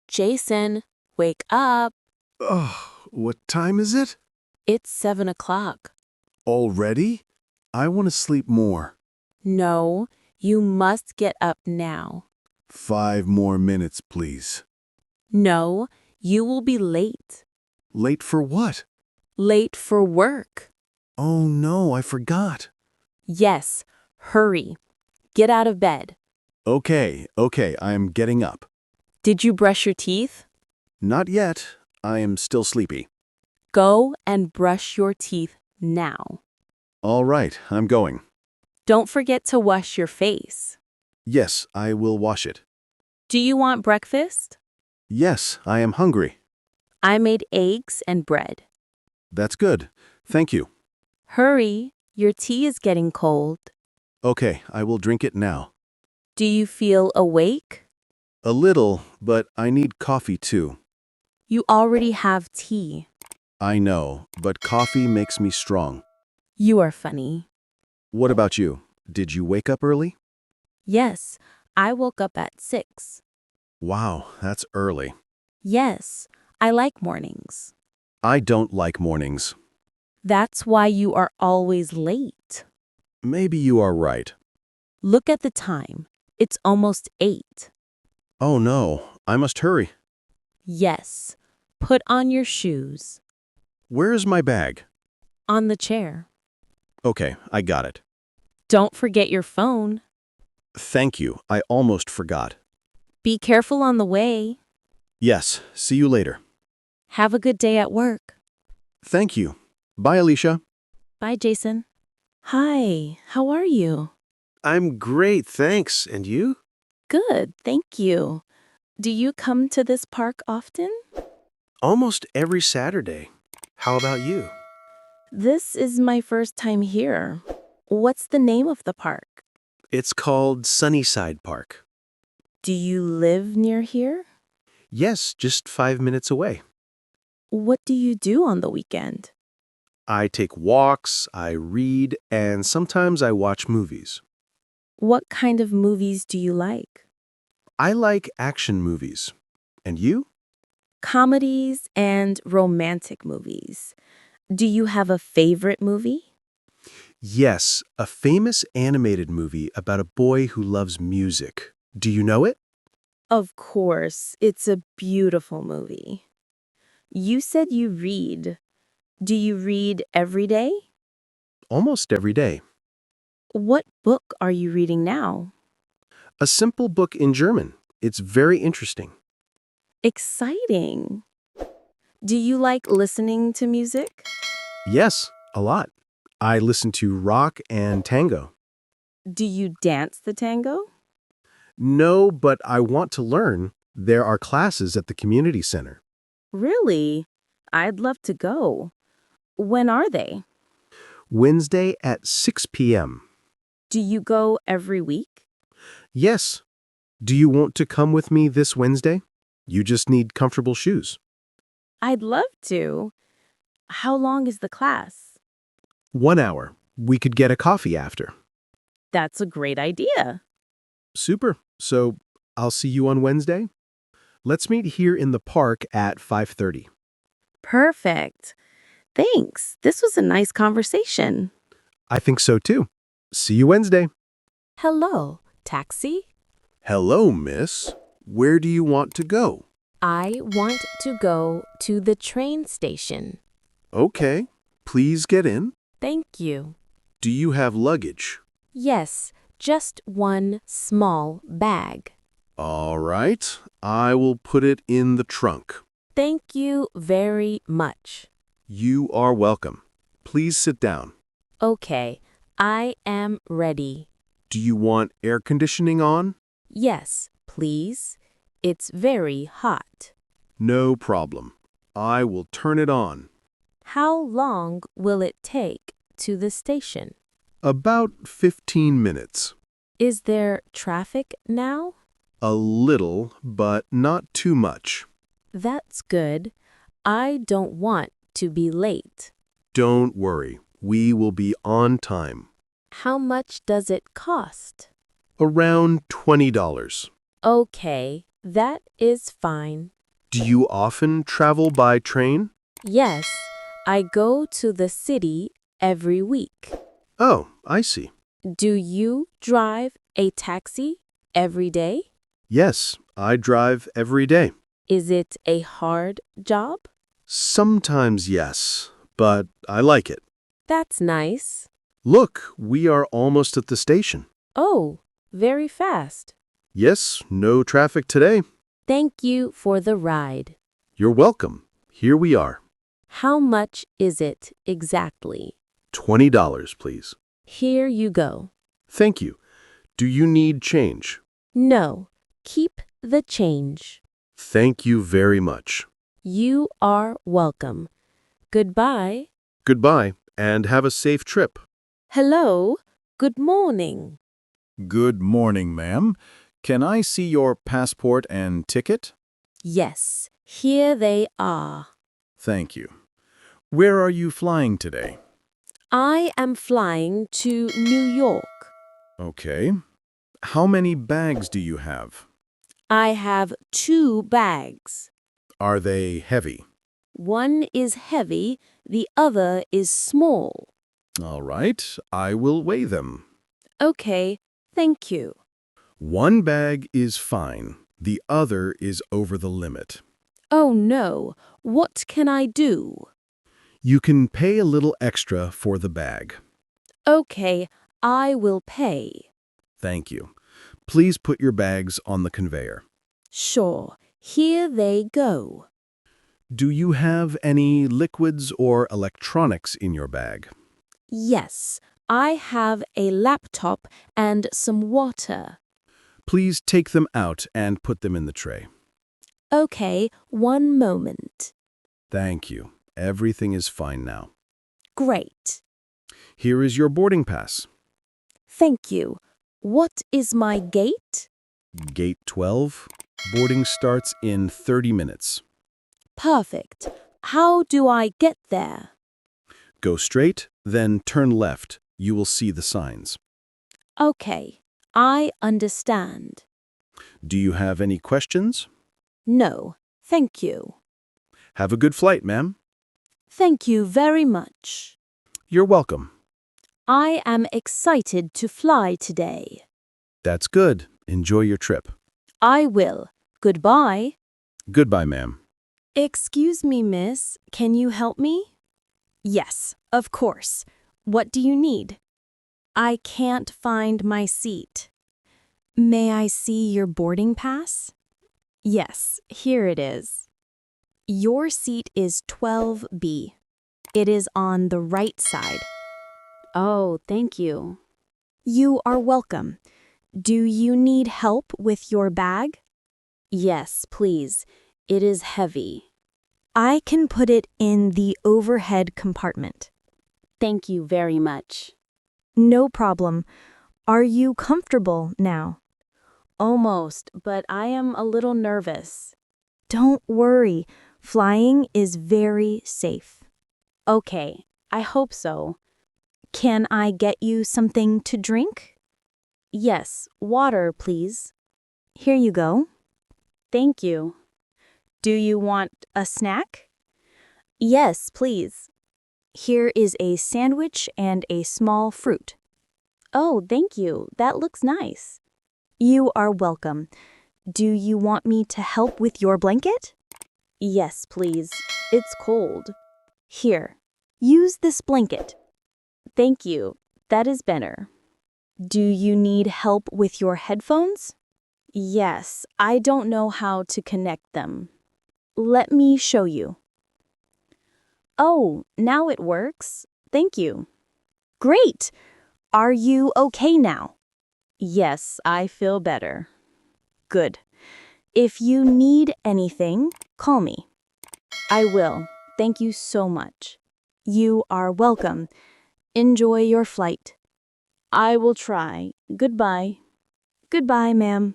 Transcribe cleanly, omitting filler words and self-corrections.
Jason, wake up. Ugh, what time is it? It's 7 o'clock. Already? I want to sleep more. No, you must get up now. 5 more minutes, please. No, you will be late. Late for what? Late for work. Oh no, I forgot. Yes, hurry. Get out of bed. Okay, I am getting up. Did you brush your teeth? Not yet. I am still sleepy. Go and brush your teeth now. All right, I'm going. Don't forget to wash your face. Yes, I will wash it. Do you want breakfast? Yes, I am hungry. I made eggs and bread. That's good. Thank you. Hurry, your tea is getting cold. Okay, I will drink it now. Do you feel awake? A little, but I need coffee too. You already have tea. I know, but coffee makes me strong. You are funny. What about you? Did you wake up early? Yes, I woke up at 6. Wow, that's early. Yes, I like mornings. I don't like mornings. That's why you are always late. Maybe you are right. Look at the time. It's almost 8. Oh no, I must hurry. Yes, put on your shoes. Where is my bag? On the chair. Okay, I got it. Don't forget your phone. Thank you, I almost forgot. Be careful on the way. Yes, see you later. Have a good day at work. Thank you. Bye, Alicia. Bye, Jason. Hi, how are you? I'm great, thanks. And you? Good, thank you. Do you come to this park often? Almost every Saturday. How about you? This is my first time here. What's the name of the park? It's called Sunnyside Park. Do you live near here? Yes, just 5 minutes away. What do you do on the weekend? I take walks, I read, and sometimes I watch movies. What kind of movies do you like? I like action movies. And you? Comedies and romantic movies. Do you have a favorite movie? Yes, a famous animated movie about a boy who loves music. Do you know it? Of course, it's a beautiful movie. You said you read. Do you read every day? Almost every day. What book are you reading now? A simple book in German. It's very interesting. Exciting. Do you like listening to music? Yes, a lot. I listen to rock and tango. Do you dance the tango? No, but I want to learn. There are classes at the community center. Really? I'd love to go. When are they? Wednesday at 6 p.m. Do you go every week? Yes. Do you want to come with me this Wednesday? You just need comfortable shoes. I'd love to. How long is the class? 1 hour. We could get a coffee after. That's a great idea. Super. So I'll see you on Wednesday. Let's meet here in the park at 5:30. Perfect. Thanks. This was a nice conversation. I think so too. See you Wednesday. Hello, taxi? Hello, miss. Where do you want to go? I want to go to the train station. Okay, please get in. Thank you. Do you have luggage? Yes, just one small bag. All right, I will put it in the trunk. Thank you very much. You are welcome. Please sit down. Okay, I am ready. Do you want air conditioning on? Yes, please. It's very hot. No problem. I will turn it on. How long will it take to the station? About 15 minutes. Is there traffic now? A little, but not too much. That's good. I don't want to be late. Don't worry, we will be on time. How much does it cost? Around $20. Okay, That is fine. Do you often travel by train? Yes, I go to the city every week. Oh, I see. Do you drive a taxi every day? Yes, I drive every day. Is it a hard job? Sometimes yes, but I like it. That's nice. Look, we are almost at the station. Oh, very fast. Yes, no traffic today. Thank you for the ride. You're welcome. Here we are. How much is it exactly? $20, please. Here you go. Thank you. Do you need change? No, keep the change. Thank you very much. You are welcome. Goodbye. Goodbye, and have a safe trip. Hello. Good morning. Good morning, ma'am. Can I see your passport and ticket? Yes, here they are. Thank you. Where are you flying today? I am flying to New York. Okay. How many bags do you have? I have 2 bags. Are they heavy? One is heavy, the other is small. All right, I will weigh them. Okay, thank you. One bag is fine. The other is over the limit. Oh no, what can I do? You can pay a little extra for the bag. Okay, I will pay. Thank you. Please put your bags on the conveyor. Sure, here they go. Do you have any liquids or electronics in your bag? Yes, I have a laptop and some water. Please take them out and put them in the tray. Okay, one moment. Thank you. Everything is fine now. Great. Here is your boarding pass. Thank you. What is my gate? Gate 12. Boarding starts in 30 minutes. Perfect. How do I get there? Go straight, then turn left. You will see the signs. Okay, I understand. Do you have any questions? No, thank you. Have a good flight, ma'am. Thank you very much. You're welcome. I am excited to fly today. That's good. Enjoy your trip. I will. Goodbye. Goodbye, ma'am. Excuse me, miss. Can you help me? Yes, of course. What do you need? I can't find my seat. May I see your boarding pass? Yes, here it is. Your seat is 12B. It is on the right side. Oh, thank you. You are welcome. Do you need help with your bag? Yes, please. It is heavy. I can put it in the overhead compartment. Thank you very much. No problem. Are you comfortable now? Almost, but I am a little nervous. Don't worry. Flying is very safe. Okay, I hope so. Can I get you something to drink? Yes, water, please. Here you go. Thank you. Do you want a snack? Yes, please. Here is a sandwich and a small fruit. Oh, thank you. That looks nice. You are welcome. Do you want me to help with your blanket? Yes, please. It's cold. Here, use this blanket. Thank you. That is better. Do you need help with your headphones? Yes, I don't know how to connect them. Let me show you. Oh, now it works. Thank you. Great! Are you okay now? Yes, I feel better. Good. If you need anything, call me. I will. Thank you so much. You are welcome. Enjoy your flight. I will try. Goodbye. Goodbye, ma'am.